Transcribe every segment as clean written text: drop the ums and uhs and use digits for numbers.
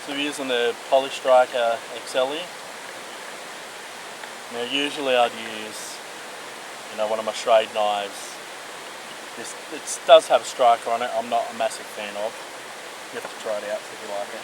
So we're using the Polystriker XLE. Now usually I'd use, one of my straight knives. It does have a striker on it. I'm not a massive fan of. You have to try it out if you like it.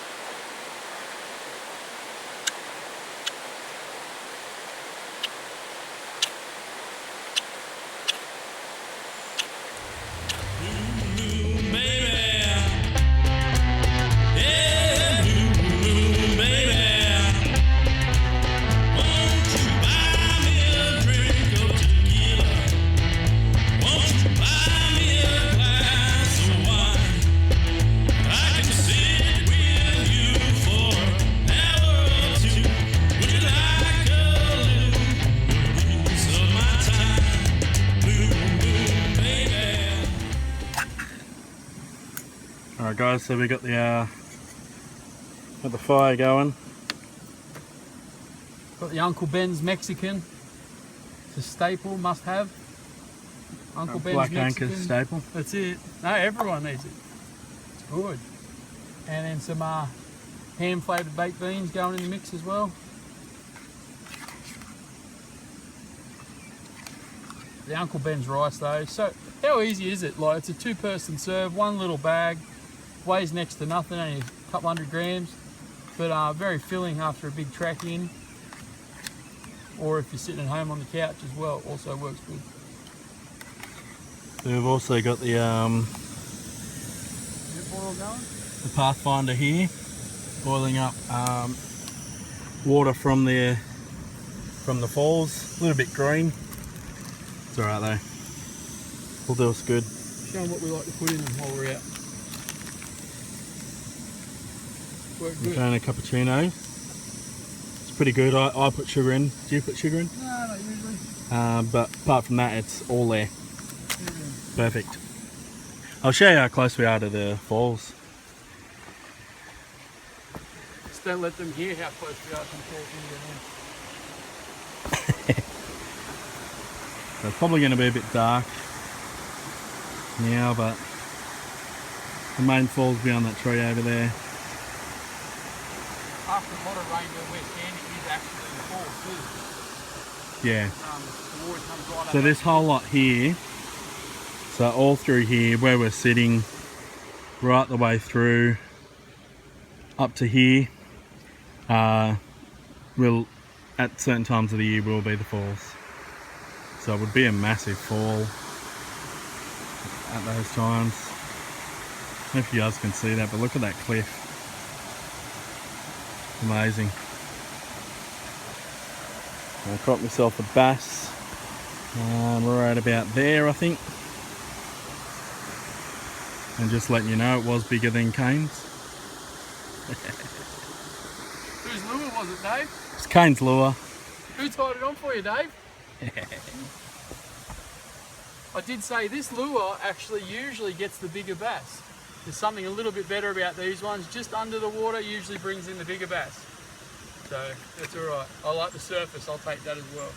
Alright guys, so we got the fire going. Got the Uncle Ben's Mexican. It's a staple, must have. Uncle Ben's Black Mexican. Anchor staple. That's it. No, everyone needs it. It's good. And then some ham flavoured baked beans going in the mix as well. The Uncle Ben's rice though. So how easy is it? Like, it's a 2-person serve, one little bag. Weighs next to nothing, only a couple 100 grams, but very filling after a big trek in, or if you're sitting at home on the couch as well, also works good. So we've also got the Pathfinder here, boiling up water from the falls. A little bit green. It's alright though. Will do us good. Show them what we like to put in them while we're out. I'm trying a cappuccino. It's pretty good. I put sugar in. Do you put sugar in? No, not usually. But apart from that, it's all there. Perfect. I'll show you how close we are to the falls. Just don't let them hear how close we are to the falls. So it's probably going to be a bit dark now, but the main falls beyond that tree over there. After a lot of rain where we're standing is actually the falls too. Yeah. The water comes right So this whole lot here, so all through here where we're sitting, right the way through up to here, will at certain times of the year will be the falls. So it would be a massive fall at those times. I don't know if you guys can see that, but look at that cliff. Amazing. I caught myself a bass. We're at about there, I think. And just letting you know, it was bigger than Kane's. Whose lure was it, Dave? It's Kane's lure. Who tied it on for you, Dave? I did say this lure actually usually gets the bigger bass. There's something a little bit better about these ones. Just under the water usually brings in the bigger bass. So that's alright. I like the surface, I'll take that as well.